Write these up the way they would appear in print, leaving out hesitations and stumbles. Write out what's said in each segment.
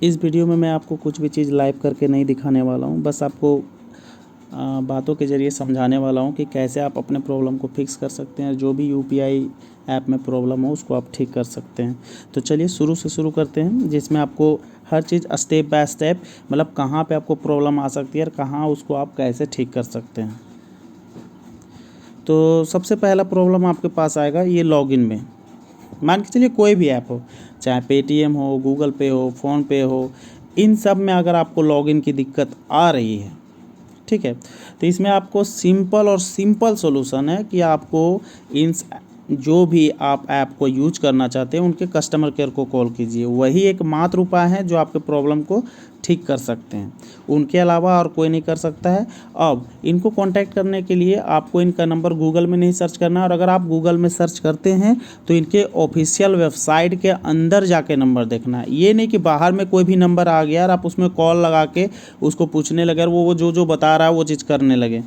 इस वीडियो में मैं आपको कुछ भी चीज़ लाइव करके नहीं दिखाने वाला हूँ, बस आपको बातों के ज़रिए समझाने वाला हूँ कि कैसे आप अपने प्रॉब्लम को फिक्स कर सकते हैं। जो भी यूपीआई ऐप में प्रॉब्लम हो उसको आप ठीक कर सकते हैं। तो चलिए शुरू से शुरू करते हैं, जिसमें आपको हर चीज़ स्टेप बाय स्टेप, मतलब कहाँ पे आपको प्रॉब्लम आ सकती है और कहाँ उसको आप कैसे ठीक कर सकते हैं। तो सबसे पहला प्रॉब्लम आपके पास आएगा ये लॉगिन में। मान के चलिए कोई भी ऐप हो, चाहे पेटीएम हो, गूगल पे हो, फ़ोनपे हो, इन सब में अगर आपको लॉगिन की दिक्कत आ रही है, ठीक है, तो इसमें आपको सिंपल सॉल्यूशन है कि आपको इन जो भी आप ऐप को यूज करना चाहते हैं उनके कस्टमर केयर को कॉल कीजिए। वही एकमात्र उपाय है जो आपके प्रॉब्लम को ठीक कर सकते हैं, उनके अलावा और कोई नहीं कर सकता है। अब इनको कांटेक्ट करने के लिए आपको इनका नंबर गूगल में नहीं सर्च करना है, और अगर आप गूगल में सर्च करते हैं तो इनके ऑफिशियल वेबसाइट के अंदर जाके नंबर देखना है। ये नहीं कि बाहर में कोई भी नंबर आ गया और आप उसमें कॉल लगा के उसको पूछने लगे और वो जो बता रहा है वो चीज़ करने लगे।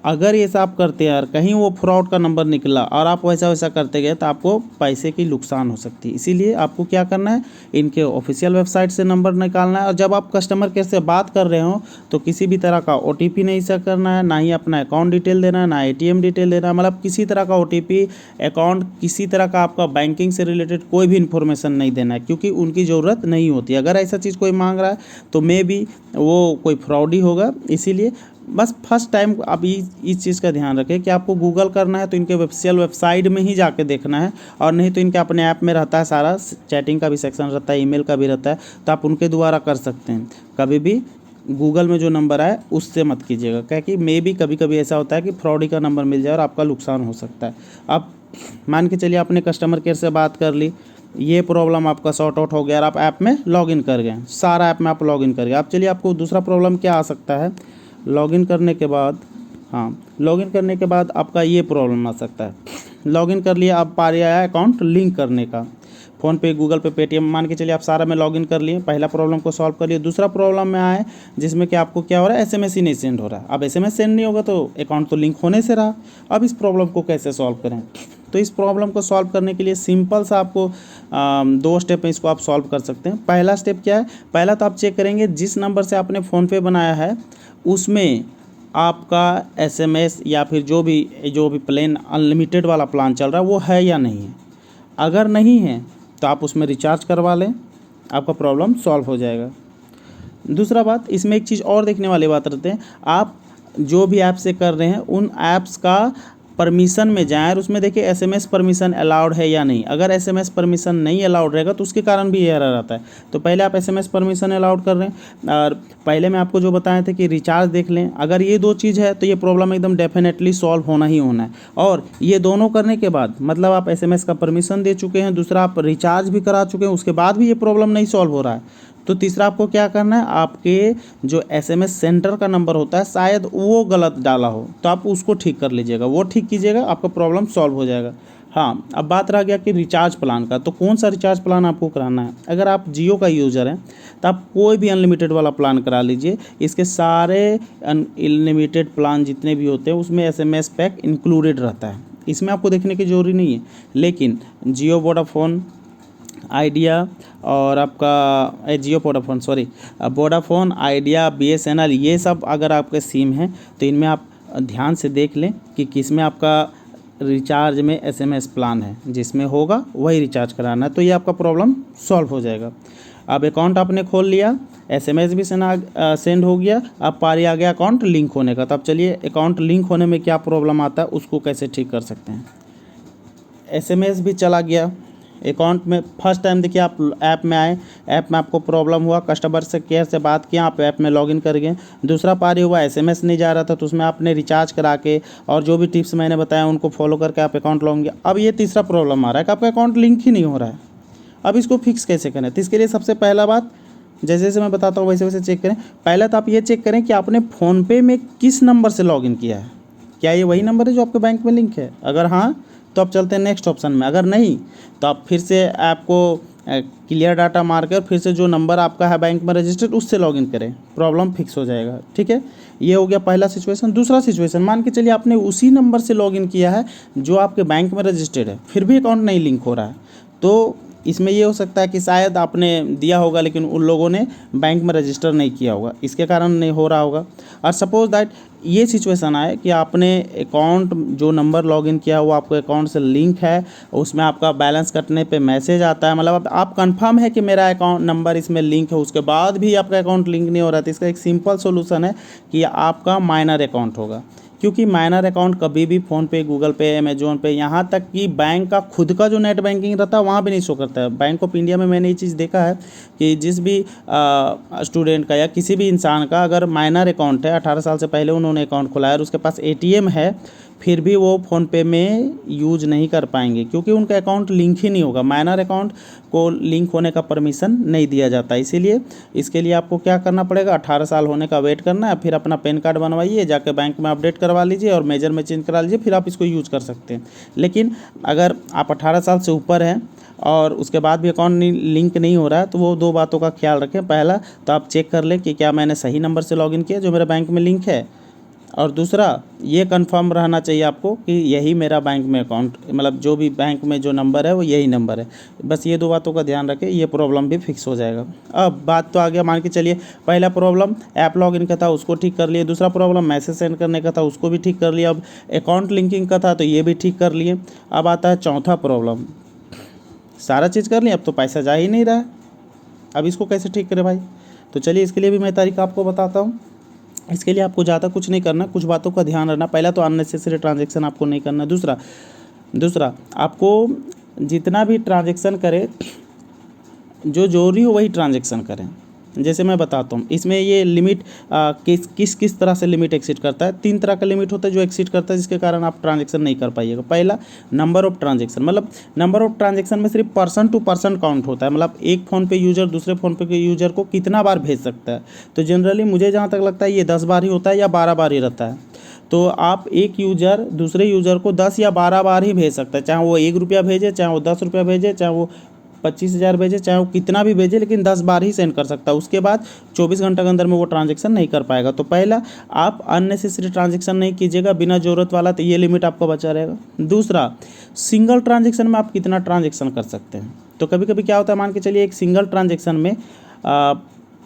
अगर ये सब करते हैं और कहीं वो फ्रॉड का नंबर निकला और आप वैसा करते गए तो आपको पैसे की नुकसान हो सकती है। इसीलिए आपको क्या करना है, इनके ऑफिशियल वेबसाइट से नंबर निकालना है, और जब आप कस्टमर केयर से बात कर रहे हो तो किसी भी तरह का ओटीपी नहीं शेयर करना है, ना ही अपना अकाउंट डिटेल देना है, ना एटीएम डिटेल देना है। मतलब किसी तरह का ओटीपी, अकाउंट, किसी तरह का आपका बैंकिंग से रिलेटेड कोई भी इन्फॉर्मेशन नहीं देना है, क्योंकि उनकी ज़रूरत नहीं होती। अगर ऐसा चीज़ कोई मांग रहा है तो मे बी वो कोई फ्रॉड ही होगा। इसीलिए बस फर्स्ट टाइम आप इस चीज़ का ध्यान रखें कि आपको गूगल करना है तो इनके ऑफिशियल वेबसाइट में ही जाके देखना है, और नहीं तो इनके अपने ऐप में रहता है, सारा चैटिंग का भी सेक्शन रहता है, ईमेल का भी रहता है, तो आप उनके द्वारा कर सकते हैं। कभी भी गूगल में जो नंबर आए उससे मत कीजिएगा, क्योंकि मे बी कभी कभी ऐसा होता है कि फ्रॉडी का नंबर मिल जाए और आपका नुकसान हो सकता है। आप मान के चलिए आपने कस्टमर केयर से बात कर ली, ये प्रॉब्लम आपका सॉर्ट आउट हो गया और आप ऐप में लॉगिन कर गए, सारा ऐप में आप लॉगिन कर गए। अब चलिए आपको दूसरा प्रॉब्लम क्या आ सकता है, लॉगिन करने के बाद, लॉगिन करने के बाद आपका ये प्रॉब्लम आ सकता है। लॉगिन कर लिया, अब पारी आया अकाउंट लिंक करने का, फ़ोन पे, गूगल पे, पेटीएम, मान के चलिए आप सारा में लॉगिन कर लिए, पहला प्रॉब्लम को सॉल्व कर लिए। दूसरा प्रॉब्लम में आए जिसमें कि आपको क्या हो रहा है, एसएमएस ही नहीं सेंड हो रहा है। अब एसएमएस सेंड नहीं होगा तो अकाउंट तो लिंक होने से रहा। अब इस प्रॉब्लम को कैसे सॉल्व करें, तो इस प्रॉब्लम को सॉल्व करने के लिए सिंपल सा आपको 2 स्टेप में इसको आप सॉल्व कर सकते हैं। पहला स्टेप क्या है, पहला तो आप चेक करेंगे जिस नंबर से आपने फ़ोनपे बनाया है उसमें आपका एसएमएस या फिर जो भी प्लान अनलिमिटेड वाला प्लान चल रहा है वो है या नहीं है। अगर नहीं है तो आप उसमें रिचार्ज करवा लें, आपका प्रॉब्लम सॉल्व हो जाएगा। दूसरा बात, इसमें एक चीज़ और देखने वाली बात रहते हैं, आप जो भी ऐप से कर रहे हैं उन ऐप्स का परमिशन में जाएं और उसमें देखिए एसएमएस परमिशन अलाउड है या नहीं। अगर एसएमएस परमिशन नहीं अलाउड रहेगा तो उसके कारण भी एरर आता है। तो पहले आप एसएमएस परमिशन अलाउड कर रहे हैं, और पहले मैं आपको जो बताए थे कि रिचार्ज देख लें। अगर ये 2 चीज़ है तो ये प्रॉब्लम एकदम डेफिनेटली सॉल्व होना ही होना है। और ये दोनों करने के बाद, मतलब आप एसएमएस का परमिशन दे चुके हैं, दूसरा आप रिचार्ज भी करा चुके हैं, उसके बाद भी ये प्रॉब्लम नहीं सॉल्व हो रहा है, तो तीसरा आपको क्या करना है, आपके जो एसएमएस सेंटर का नंबर होता है शायद वो गलत डाला हो, तो आप उसको ठीक कर लीजिएगा, वो ठीक कीजिएगा, आपका प्रॉब्लम सॉल्व हो जाएगा। हाँ, अब बात रह गया कि रिचार्ज प्लान का, तो कौन सा रिचार्ज प्लान आपको कराना है। अगर आप जियो का यूज़र हैं तो आप कोई भी अनलिमिटेड वाला प्लान करा लीजिए। इसके सारे अनलिमिटेड प्लान जितने भी होते हैं उसमें एसएमएस पैक इंक्लूडेड रहता है, इसमें आपको देखने की ज़रूरी नहीं है। लेकिन जियो, वोडाफोन आइडिया और आपका जियो वोडाफोन वोडाफोन, आइडिया, बीएसएनएल, ये सब अगर आपके सिम हैं तो इनमें आप ध्यान से देख लें कि किस में आपका रिचार्ज में एसएमएस प्लान है, जिसमें होगा वही रिचार्ज कराना है, तो ये आपका प्रॉब्लम सॉल्व हो जाएगा। अब अकाउंट आपने खोल लिया, एसएमएस भी सेंड हो गया, अब पारी आ गया अकाउंट लिंक होने का। तब चलिए अकाउंट लिंक होने में क्या प्रॉब्लम आता है उसको कैसे ठीक कर सकते हैं। एसएमएस भी चला गया अकाउंट में, फर्स्ट टाइम देखिए आप ऐप में आए, ऐप में आपको प्रॉब्लम हुआ, कस्टमर से केयर से बात किया, आप ऐप में लॉगिन कर गए। दूसरा पारी हुआ, एसएमएस नहीं जा रहा था तो उसमें आपने रिचार्ज करा के और जो भी टिप्स मैंने बताया उनको फॉलो करके आप अकाउंट लॉगिन किया। अब ये तीसरा प्रॉब्लम आ रहा है कि आपका अकाउंट लिंक ही नहीं हो रहा है। अब इसको फिक्स कैसे करें, तो इसके लिए सबसे पहला बात, जैसे जैसे मैं बताता हूँ वैसे वैसे चेक करें। पहले तो आप ये चेक करें कि आपने फ़ोनपे में किस नंबर से लॉगिन किया है, क्या ये वही नंबर है जो आपके बैंक में लिंक है। अगर हाँ तो आप चलते हैं नेक्स्ट ऑप्शन में, अगर नहीं तो आप फिर से ऐप को क्लियर डाटा मारकर फिर से जो नंबर आपका है बैंक में रजिस्टर्ड उससे लॉगिन करें, प्रॉब्लम फिक्स हो जाएगा। ठीक है, ये हो गया पहला सिचुएशन। दूसरा सिचुएशन, मान के चलिए आपने उसी नंबर से लॉगिन किया है जो आपके बैंक में रजिस्टर्ड है, फिर भी अकाउंट नहीं लिंक हो रहा है, तो इसमें ये हो सकता है कि शायद आपने दिया होगा लेकिन उन लोगों ने बैंक में रजिस्टर नहीं किया होगा, इसके कारण नहीं हो रहा होगा। और सपोज दैट ये सिचुएशन आए कि आपने अकाउंट जो नंबर लॉगिन किया वो आपके अकाउंट से लिंक है, उसमें आपका बैलेंस कटने पे मैसेज आता है, मतलब आप कंफर्म है कि मेरा अकाउंट नंबर इसमें लिंक है, उसके बाद भी आपका अकाउंट लिंक नहीं हो रहा है, तो इसका एक सिंपल सोल्यूशन है कि आपका माइनर अकाउंट होगा। क्योंकि माइनर अकाउंट कभी भी फ़ोनपे, गूगल पे, अमेजोन पे, यहाँ तक कि बैंक का खुद का जो नेट बैंकिंग रहता है वहाँ भी नहीं शो करता है। बैंक ऑफ इंडिया में मैंने ये चीज़ देखा है कि जिस भी स्टूडेंट का या किसी भी इंसान का अगर माइनर अकाउंट है, 18 साल से पहले उन्होंने अकाउंट खोला है और उसके पास एटीएम है, फिर भी वो फ़ोनपे में यूज नहीं कर पाएंगे क्योंकि उनका अकाउंट लिंक ही नहीं होगा। माइनर अकाउंट को लिंक होने का परमिशन नहीं दिया जाता। इसीलिए इसके लिए आपको क्या करना पड़ेगा, 18 साल होने का वेट करना है, फिर अपना पैन कार्ड बनवाइए, जाके बैंक में अपडेट करवा लीजिए और मेजर में चेंज करा लीजिए, फिर आप इसको यूज़ कर सकते हैं। लेकिन अगर आप 18 साल से ऊपर हैं और उसके बाद भी अकाउंट लिंक नहीं हो रहा है तो वो 2 बातों का ख्याल रखें। पहला तो आप चेक कर लें कि क्या मैंने सही नंबर से लॉगिन किया जो मेरे बैंक में लिंक है, और दूसरा ये कंफर्म रहना चाहिए आपको कि यही मेरा बैंक में अकाउंट, मतलब जो भी बैंक में जो नंबर है वो यही नंबर है। बस ये 2 बातों का ध्यान रखें, ये प्रॉब्लम भी फिक्स हो जाएगा। अब बात तो आ गया, मान के चलिए पहला प्रॉब्लम ऐप लॉगिन का था उसको ठीक कर लिए, दूसरा प्रॉब्लम मैसेज सेंड करने का था उसको भी ठीक कर लिया, अब अकाउंट लिंकिंग का था तो ये भी ठीक कर लिए। अब आता है चौथा प्रॉब्लम, सारा चीज़ कर लिए अब तो पैसा जा ही नहीं रहा है, अब इसको कैसे ठीक करें भाई। तो चलिए इसके लिए भी मैं तरीका आपको बताता हूँ। इसके लिए आपको ज़्यादा कुछ नहीं करना, कुछ बातों का ध्यान रखना। पहला तो अननेसेसरी ट्रांजैक्शन आपको नहीं करना। दूसरा आपको जितना भी ट्रांजैक्शन करें जो जरूरी हो वही ट्रांजैक्शन करें। जैसे मैं बताता हूँ, इसमें ये लिमिट किस तरह से लिमिट एक्सीड करता है। 3 तरह का लिमिट होता है जो एक्सीड करता है, जिसके कारण आप ट्रांजैक्शन नहीं कर पाइएगा। पहला नंबर ऑफ ट्रांजैक्शन, मतलब नंबर ऑफ ट्रांजैक्शन में सिर्फ पर्सन टू पर्सन काउंट होता है, मतलब एक फ़ोन पे यूज़र दूसरे फ़ोन पे के यूज़र को कितना बार भेज सकता है। तो जनरली मुझे जहाँ तक लगता है ये 10 बार ही होता है या 12 बार ही रहता है। तो आप एक यूज़र दूसरे यूज़र को 10 या 12 बार ही भेज सकता है, चाहे वो 1 रुपया भेजे, चाहे वो 10 रुपया भेजे, चाहे वो 25,000 भेजे, चाहे वो कितना भी भेजे, लेकिन 10 बार ही सेंड कर सकता है। उसके बाद 24 घंटे के अंदर में वो ट्रांजैक्शन नहीं कर पाएगा। तो पहला, आप अननेसेसरी ट्रांजैक्शन नहीं कीजिएगा बिना ज़रूरत वाला, तो ये लिमिट आपका बचा रहेगा। दूसरा, सिंगल ट्रांजैक्शन में आप कितना ट्रांजैक्शन कर सकते हैं। तो कभी कभी क्या होता है, मान के चलिए एक सिंगल ट्रांजैक्शन में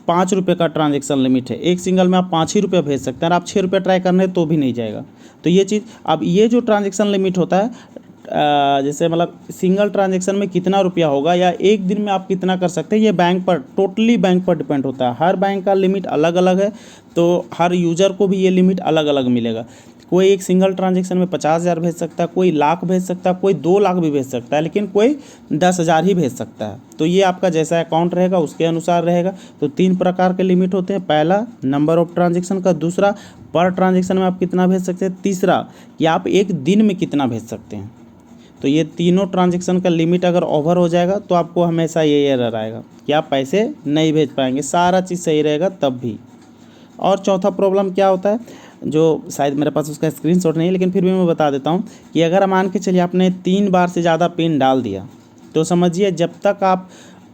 5 रुपये का ट्रांजैक्शन लिमिट है, एक सिंगल में आप 5 ही रुपये भेज सकते हैं और आप 6 रुपये ट्राई करने तो भी नहीं जाएगा। तो ये चीज़, अब ये जो ट्रांजैक्शन लिमिट होता है, जैसे मतलब सिंगल ट्रांजैक्शन में कितना रुपया होगा या एक दिन में आप कितना कर सकते हैं, ये बैंक पर, टोटली बैंक पर डिपेंड होता है। हर बैंक का लिमिट अलग अलग है, तो हर यूज़र को भी ये लिमिट अलग अलग मिलेगा। कोई एक सिंगल ट्रांजैक्शन में 50,000 भेज सकता है, कोई लाख भेज सकता है, कोई 2 लाख भी भेज सकता है, लेकिन कोई 10,000 ही भेज सकता है। तो ये आपका जैसा अकाउंट रहेगा उसके अनुसार रहेगा। तो 3 प्रकार के लिमिट होते हैं। पहला नंबर ऑफ ट्रांजैक्शन का, दूसरा पर ट्रांजैक्शन में आप कितना भेज सकते हैं, तीसरा कि आप एक दिन में कितना भेज सकते हैं। तो ये तीनों ट्रांजैक्शन का लिमिट अगर ओवर हो जाएगा तो आपको हमेशा ये एरर आएगा कि आप पैसे नहीं भेज पाएंगे, सारा चीज़ सही रहेगा तब भी। और चौथा प्रॉब्लम क्या होता है, जो शायद मेरे पास उसका स्क्रीनशॉट नहीं है लेकिन फिर भी मैं बता देता हूँ, कि अगर मान के चलिए आपने 3 बार से ज़्यादा पिन डाल दिया तो समझिए जब तक आप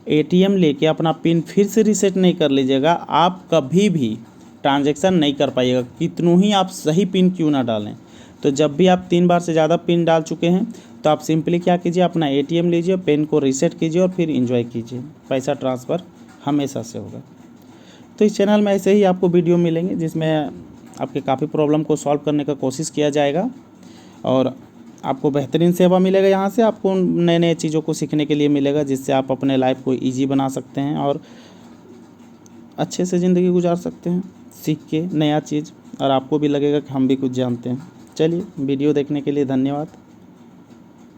एटीएम लेके अपना पिन फिर से रीसेट नहीं कर लीजिएगा, आप कभी भी ट्रांजैक्शन नहीं कर पाइएगा, कितनों ही आप सही पिन क्यों ना डालें। तो जब भी आप 3 बार से ज़्यादा पिन डाल चुके हैं तो आप सिंपली क्या कीजिए, अपना एटीएम लीजिए, पिन को रीसेट कीजिए और फिर एंजॉय कीजिए, पैसा ट्रांसफ़र हमेशा से होगा। तो इस चैनल में ऐसे ही आपको वीडियो मिलेंगे जिसमें आपके काफ़ी प्रॉब्लम को सॉल्व करने का कोशिश किया जाएगा और आपको बेहतरीन सेवा मिलेगा। यहाँ से आपको नए नए चीज़ों को सीखने के लिए मिलेगा, जिससे आप अपने लाइफ को ईजी बना सकते हैं और अच्छे से ज़िंदगी गुजार सकते हैं सीख के नया चीज़, और आपको भी लगेगा कि हम भी कुछ जानते हैं। चलिए, वीडियो देखने के लिए धन्यवाद।